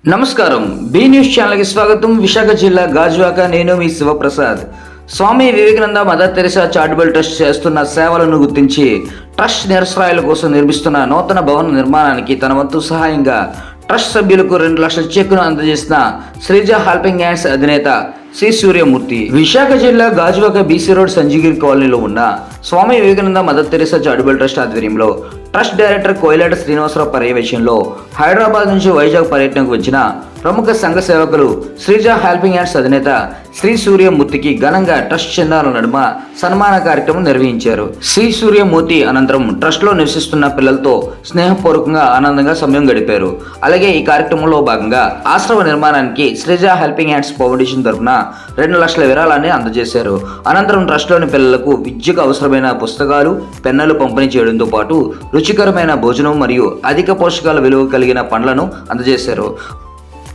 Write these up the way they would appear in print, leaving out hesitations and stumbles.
నమస్కారం. B news ఛానల్కి స్వాగతం. విశాఖ జిల్లా గాజువాక. నేను మీ Sivaprasad. Swami Vivekananda Mother Teresa charitable trust చేస్తున్న సేవలను గుర్తించి ట్రస్ట్ నిరసరాయుల కోసం నిర్మిస్తున్న నూతన భవన నిర్మాణానికి తన వంతు సహాయంగా ట్రస్ట్ సభ్యులకు 2 లక్షల చెక్కును అందజేసిన శ్రీజ హెల్పింగ్ హ్యాండ్స్ అధినేత శ్రీ సూర్యమూర్తి. విశాఖ జిల్లా గాజువాక బీసీ రోడ్ సంజీగిరి కాలనీలో ఉన్న Swami Vivekananda Mother Teresa charitable trust ఆధ్వర్యంలో ట్రస్ట్ డైరెక్టర్ కోయిలాట శ్రీనివాసరావు పర్యవేక్షణలో హైదరాబాద్ నుంచి వైజాగ్ పర్యటనకు వచ్చిన ప్రముఖ సంఘ సేవకులు శ్రీజ హెల్పింగ్ హ్యాండ్స్ అధినేత శ్రీ సూర్యమూర్తికి ఘనంగా ట్రస్ట్ చందాల నడుమ సన్మాన కార్యక్రమం నిర్వహించారు. శ్రీ సూర్యమూర్తి అనంతరం ట్రస్ట్ లో నివసిస్తున్న పిల్లలతో స్నేహపూర్వకంగా ఆనందంగా సమయం గడిపారు. అలాగే ఈ కార్యక్రమంలో భాగంగా ఆశ్రమ నిర్మాణానికి శ్రీజ హెల్పింగ్ హ్యాండ్స్ ఫౌండేషన్ తరఫున 2 లక్షల విరాళాన్ని అందజేశారు. అనంతరం ట్రస్ట్ లోని పిల్లలకు విద్యకు అవసరమైన పుస్తకాలు, పెన్నులు పంపిణీ చేయడంతో పాటు రుచికరమైన భోజనం మరియు అధిక పోషకాల విలువ కలిగిన పండ్లను అందజేశారు.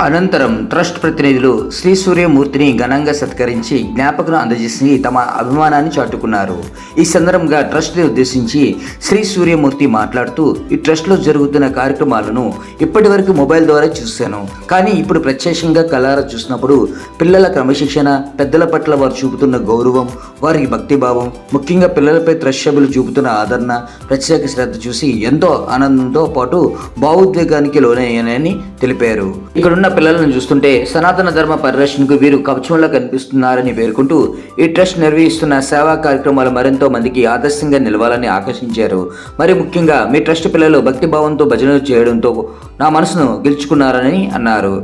అనంతరం ట్రస్ట్ ప్రతినిధులు శ్రీ సూర్యమూర్తిని ఘనంగా సత్కరించి జ్ఞాపకం అందజేసి తమ అభిమానాన్ని చాటుకున్నారు. ఈ సందర్భంగా ట్రస్ట్ని ఉద్దేశించి శ్రీ సూర్యమూర్తి మాట్లాడుతూ, ఈ ట్రస్ట్లో జరుగుతున్న కార్యక్రమాలను ఇప్పటి వరకు మొబైల్ ద్వారా చూశాను, కానీ ఇప్పుడు ప్రత్యక్షంగా కళ్ళారా చూసినప్పుడు పిల్లల క్రమశిక్షణ, పెద్దల పట్ల వారు చూపుతున్న గౌరవం, వారికి భక్తిభావం, ముఖ్యంగా పిల్లలపై ట్రస్ట్ సభ్యులు చూపుతున్న ఆదరణ, ప్రత్యేక శ్రద్ధ చూసి ఎంతో ఆనందంతో పాటు భావోద్వేగానికి లోనయ్యానని తెలిపారు. ఇక్కడున్న పిల్లలను చూస్తుంటే సనాతన ధర్మ పరిరక్షణకు వీరు కవచంలా కనిపిస్తున్నారని పేర్కొంటూ ఈ ట్రస్ట్ నిర్వహిస్తున్న సేవా కార్యక్రమాలు మరెంతో మందికి ఆదర్శంగా నిలవాలని ఆకర్షించారు. మరి ముఖ్యంగా మీ ట్రస్ట్ పిల్లలు భక్తిభావంతో భజనలు చేయడంతో నా మనసును గెలుచుకున్నారని అన్నారు.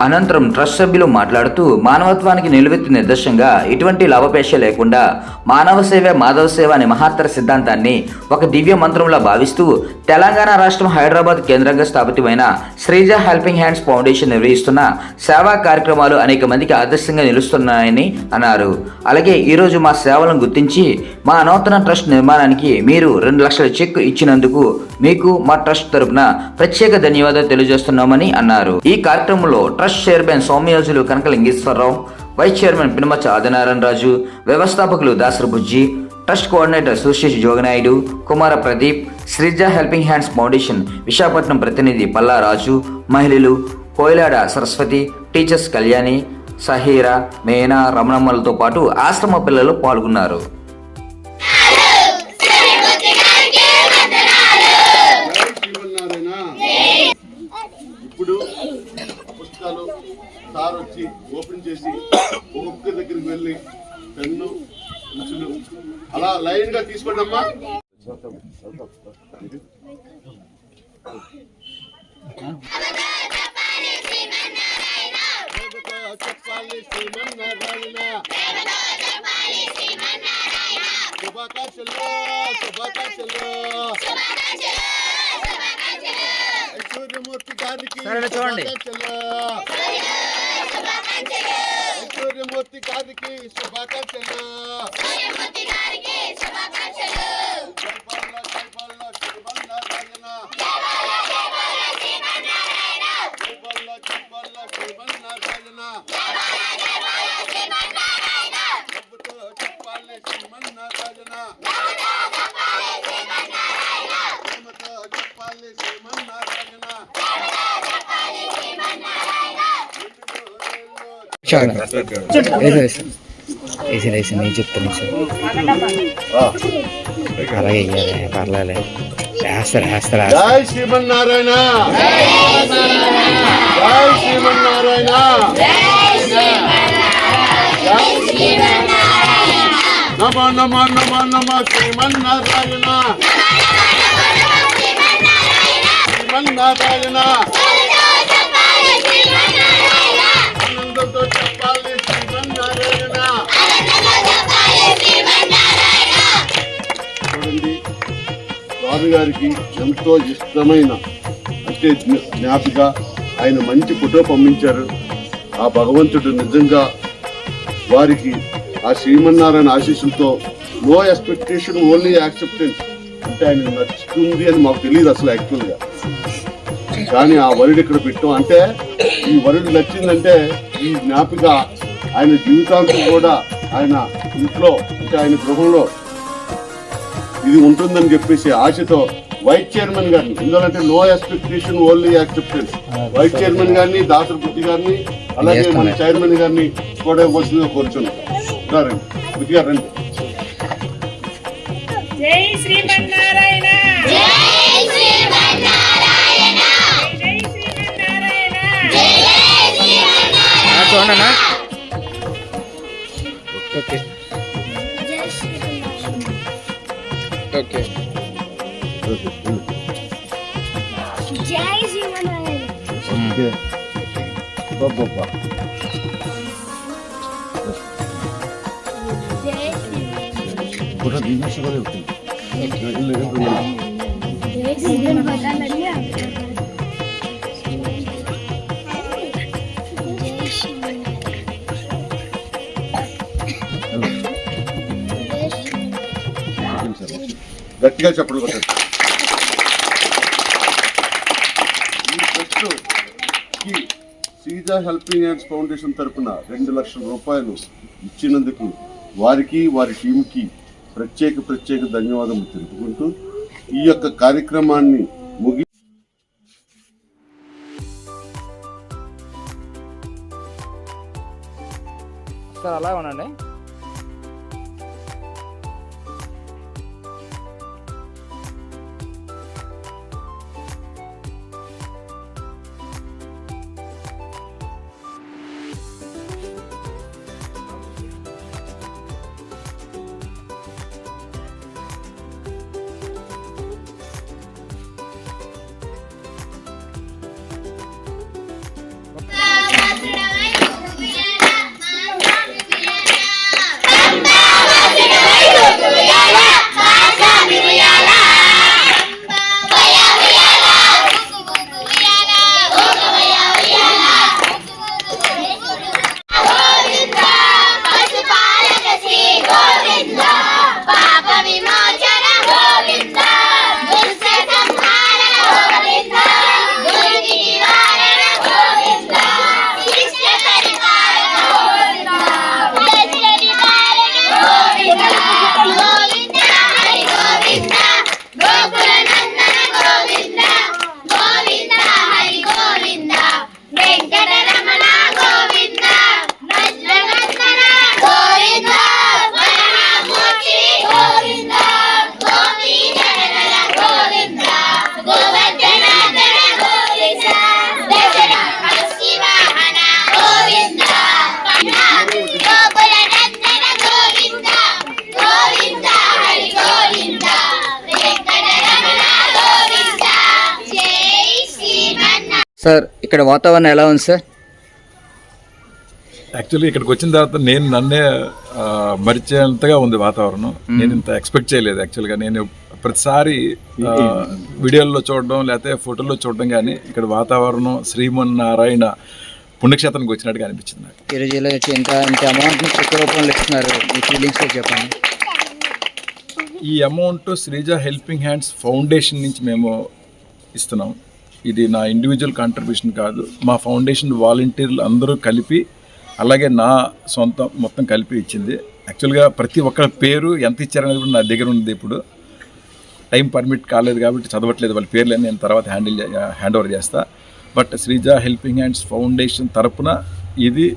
అనంతరం ట్రస్ట్ సభ్యులు మాట్లాడుతూ, మానవత్వానికి నిలువెత్తి నిర్దేశంగా ఎటువంటి లాభాపేక్ష లేకుండా మానవ సేవ మాధవ సేవ అనే మహత్తర సిద్ధాంతాన్ని ఒక దివ్య మంత్రంలా భావిస్తూ తెలంగాణ రాష్ట్రం హైదరాబాద్ కేంద్రంగా స్థాపితమైన శ్రీజ హెల్పింగ్ హ్యాండ్స్ ఫౌండేషన్ నిర్వహిస్తున్న సేవా కార్యక్రమాలు అనేక మందికి ఆదర్శంగా నిలుస్తున్నాయని అన్నారు. అలాగే ఈరోజు మా సేవలను గుర్తించి మా నూతన ట్రస్ట్ నిర్మాణానికి మీరు 2 లక్షల చెక్ ఇచ్చినందుకు మీకు మా ట్రస్ట్ తరపున ప్రత్యేక ధన్యవాదాలు తెలియజేస్తున్నామని అన్నారు. ఈ కార్యక్రమంలో trust chairman Soumyajulu Kanakalingeswararao, vice chairman Pinamaccha Adinarayana Raju, వ్యవస్థాపకులు Dasari Bujji, trust coordinator Sushesh Joganaidu, Kumara Pradeep, Sreeja helping hands foundation Visakhapatnam ప్రతినిధి పల్లా రాజు, మహిళలు కోయిలాడ సరస్వతి, టీచర్స్ కళ్యాణి, సహీరా, మేనా, రమణమ్మలతో పాటు ఆశ్రమ పిల్లలు పాల్గొన్నారు. ఇప్పుడు పుస్తకాలు సార్ వచ్చి ఓపెన్ చేసి ఒక్కొక్క దగ్గరికి వెళ్ళి పెన్ను, పెన్సిలు అలా లైన్ గా తీసుకోండమ్మా. శుభాకాంక్షలు, శుభాకాంక్షలు. సూర్యమూర్తి గారికి శుభాకాంక్షలు, సూర్యమూర్తి గారికి శుభాకాంక్షలు. నేను చెప్తాను అలాగే పర్లేదు వేస్తారు. జై శ్రీమన్నారాయణ, జై శ్రీమన్నారాయణ. నమ నమ నమ నమ శ్రీమన్నారాయణ, శ్రీమన్నారాయణ. ఆనందంతో చెప్పాలి శ్రీమన్నారాయణ. చూడండి, స్వామి గారికి ఎంతో ఇష్టమైన అంటే జ్ఞాపిక ఆయన మంచి ఫోటో పంపించారు. ఆ భగవంతుడు నిజంగా వారికి ఆ శ్రీమన్నారాయణ ఆశీస్సులతో నో ఎక్స్పెక్టేషన్, ఓన్లీ యాక్సెప్టెన్స్. అంటే ఆయన నచ్చుతుంది అని మాకు తెలియదు అసలు యాక్చువల్గా, కానీ ఆ వరుడు ఇక్కడ పెట్టాం. అంటే ఈ వరుడు నచ్చిందంటే ఈ జ్ఞాపిక ఆయన జీవితాంతం కూడా ఆయన ఇంట్లో అంటే ఆయన గృహంలో ఇది ఉంటుందని చెప్పేసి ఆశతో వైస్ చైర్మన్ గారిని, ఎందుకంటే no expectation only acceptance, vice chairman గారిని, దాసరి బుద్ధి గారిని, అలాగే మన చైర్మన్ గారిని కూడా ఇవ్వాల్సిందిగా కోరుచున్నాం. రండి బుద్ధి గారు రండి. జై శ్రీమన్నారాయణ, జై శ్రీమన్నారాయణ, జై శ్రీమన్నారాయణ, జై శ్రీమన్నారాయణ. చూడనా ఓకే ఓకే జై శ్రీమన్నారాయణ. బాబా జై శ్రీమన్నారాయణ. కూడా బిజినెస్ కూడా ఉంటుంది. జై శ్రీమన్నారాయణ. గట్టిగా చెప్పడం కొట్టండి. ఈ ట్రస్ట్కి శ్రీజా హెల్పింగ్ హ్యాండ్స్ ఫౌండేషన్ తరఫున 2 లక్షల రూపాయలు ఇచ్చినందుకు వారికి వారి టీంకి ప్రత్యేక ధన్యవాదములు తెలుపుకుంటూ ఈ యొక్క కార్యక్రమాన్ని సార్ అలా ఉండండి. సార్ ఇక్కడ వాతావరణం ఎలా ఉంది సార్? యాక్చువల్లీ ఇక్కడికి వచ్చిన తర్వాత నేను నన్నే మరిచేంతగా ఉంది వాతావరణం. నేను ఇంత ఎక్స్పెక్ట్ చేయలేదు. యాక్చువల్గా నేను ప్రతిసారి వీడియోల్లో చూడడం లేకపోతే ఫోటోల్లో చూడడం, కానీ ఇక్కడ వాతావరణం శ్రీమన్నారాయణ పుణ్యక్షేత్రానికి వచ్చినట్టుగా అనిపించింది నాకు. ఈరోజు ఇలా వచ్చి ఇంత అమౌంట్ని చెక్ రూపంలో ఇస్తున్నారు, మీ ఫీలింగ్స్ చెప్పండి. ఈ amount Sreeja helping hands foundation నుంచి మేము ఇస్తున్నాం. ఇది నా ఇండివిజువల్ కాంట్రిబ్యూషన్ కాదు, మా ఫౌండేషన్ వాలంటీర్లు అందరూ కలిపి, అలాగే నా సొంత మొత్తం కలిపి ఇచ్చింది. యాక్చువల్గా ప్రతి ఒక్కరి పేరు ఎంత ఇచ్చారనేది కూడా నా దగ్గర ఉంది. ఇప్పుడు టైం పర్మిట్ కాలేదు కాబట్టి చదవట్లేదు వాళ్ళ పేర్లని, నేను తర్వాత హ్యాండ్ ఓవర్ చేస్తా. But Sreeja helping hands foundation తరపున ఇది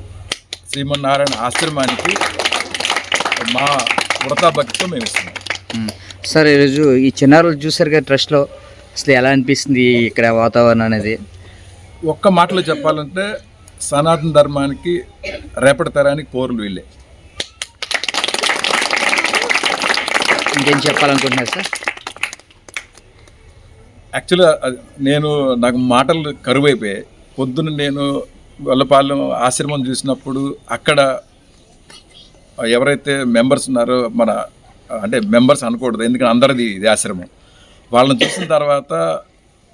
శ్రీమన్నారాయణ ఆశ్రమానికి మా వృతాభక్తితో మేము ఇస్తున్నాం. సార్ ఈరోజు ఈ చిన్నారులు చూసారు కదా ట్రస్ట్లో, అసలు ఎలా అనిపిస్తుంది ఇక్కడ వాతావరణం అనేది? ఒక్క మాటలో చెప్పాలంటే సనాతన ధర్మానికి రేపటి తరానికి పౌరులు వీళ్ళే. ఇంకేం చెప్పాలనుకుంటున్నారు సార్? యాక్చువల్గా నాకు మాటలు కరువైపోయాయి. పొద్దున్న నేను వల్లపాలెం ఆశ్రమం చూసినప్పుడు అక్కడ ఎవరైతే మెంబర్స్ ఉన్నారో, అంటే మెంబర్స్ అనకూడదు ఎందుకంటే అందరిది ఇది ఆశ్రమం, వాళ్ళని చూసిన తర్వాత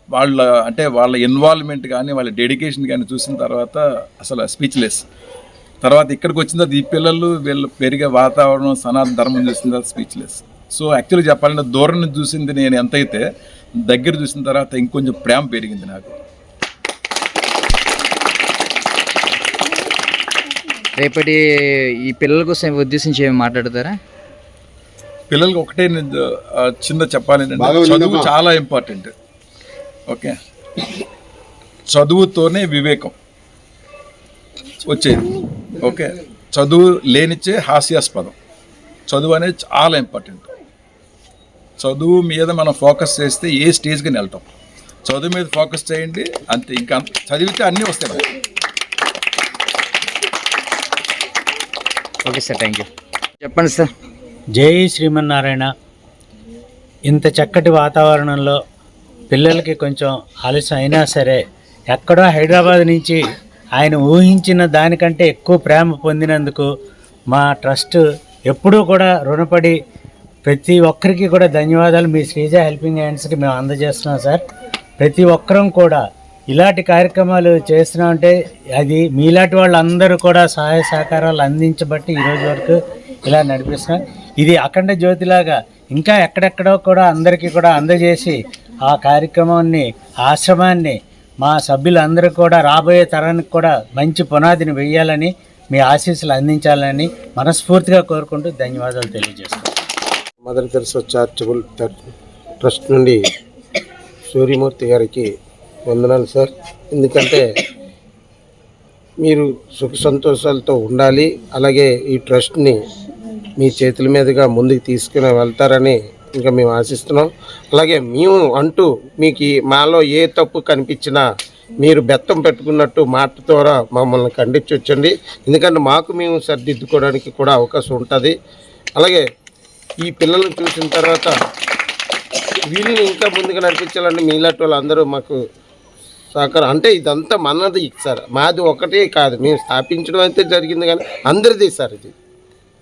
వాళ్ళ ఇన్వాల్వ్మెంట్ కానీ వాళ్ళ డెడికేషన్ కానీ చూసిన తర్వాత అసలు స్పీచ్లెస్. తర్వాత ఇక్కడికి వచ్చిన తర్వాత ఈ పిల్లలు వీళ్ళు పెరిగే వాతావరణం సనాతన ధర్మం చూసిన తర్వాత స్పీచ్లెస్. సో యాక్చువల్గా చెప్పాలంటే దూరం నుంచి చూసింది నేను ఎంతైతే, దగ్గర చూసిన తర్వాత ఇంకొంచెం ప్రేమ పెరిగింది నాకు. రేపటి ఈ పిల్లల కోసం ఉద్దేశించి ఏమి మాట్లాడతారా? పిల్లలకి ఒకటే నేను చిన్న చెప్పాలి ఏంటంటే బాగా చదువు విన్నామా? చాలా ఇంపార్టెంట్. ఓకే, చదువుతోనే వివేకం వచ్చేది. ఓకే, చదువు లేనిచ్చే హాస్యాస్పదం. చదువు అనేది చాలా ఇంపార్టెంట్. చదువు మీద మనం ఫోకస్ చేస్తే ఏ స్టేజ్కి వెళ్తాం. చదువు మీద ఫోకస్ చేయండి అంతే, ఇంకా చదివితే అన్నీ వస్తాయి మనకి. Okay sir, thank you. చెప్పండి సార్. జై శ్రీమన్నారాయణ. ఇంత చక్కటి వాతావరణంలో పిల్లలకి కొంచెం ఆలస్యం అయినా సరే ఎక్కడో హైదరాబాద్ నుంచి ఆయన ఊహించిన దానికంటే ఎక్కువ ప్రేమ పొందినందుకు మా ట్రస్ట్ ఎప్పుడూ కూడా రుణపడి ప్రతి ఒక్కరికి కూడా ధన్యవాదాలు మీ శ్రీజ హెల్పింగ్ హ్యాండ్స్కి మేము అందజేస్తున్నాం సార్. ప్రతి ఒక్కరం కూడా ఇలాంటి కార్యక్రమాలు చేస్తున్నామంటే అది మీలాంటి వాళ్ళందరూ కూడా సహాయ సహకారాలు అందించబట్టి ఈరోజు వరకు ఇలా నడిపిస్తున్నాం. ఇది అఖండ జ్యోతిలాగా ఇంకా ఎక్కడెక్కడో కూడా అందరికీ కూడా అందజేసి ఆ కార్యక్రమాన్ని ఆశ్రమాన్ని మా సభ్యులందరూ కూడా రాబోయే తరానికి కూడా మంచి పునాదిని వేయాలని మీ ఆశీస్సులు అందించాలని మనస్ఫూర్తిగా కోరుకుంటూ ధన్యవాదాలు తెలియజేస్తాను. మదర్ తెరెసా చారిటబుల్ ట్రస్ట్ నుండి సూర్యమూర్తి గారికి వందనాలు సార్. ఎందుకంటే మీరు సుఖ సంతోషాలతో ఉండాలి, అలాగే ఈ ట్రస్ట్ని మీ చేతుల మీదుగా ముందుకు తీసుకుని వెళ్తారని ఇంకా మేము ఆశిస్తున్నాం. అలాగే మేము అంటూ మీకు మాలో ఏ తప్పు కనిపించినా మీరు బెత్తం పెట్టుకున్నట్టు మాట ద్వారా మమ్మల్ని ఖండించవచ్చండి. ఎందుకంటే మాకు మేము సరిదిద్దుకోవడానికి కూడా అవకాశం ఉంటుంది. అలాగే ఈ పిల్లలను చూసిన తర్వాత వీళ్ళని ఇంకా ముందుకు నడిపించాలంటే మీలాంటి వాళ్ళు అందరూ మాకు సహకారం. అంటే ఇదంతా మనది సార్, మాది ఒకటే కాదు, మేము స్థాపించడం అయితే జరిగింది కానీ అందరిది సార్, ఇది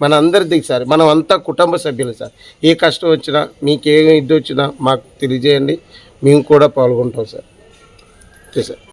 మన అందరిది సార్. మనం అంతా కుటుంబ సభ్యులు సార్. ఏ కష్టం వచ్చినా మీకే ఇది వచ్చినా మాకు తెలియజేయండి, మేము కూడా పాల్గొంటాం సార్. Okay sir.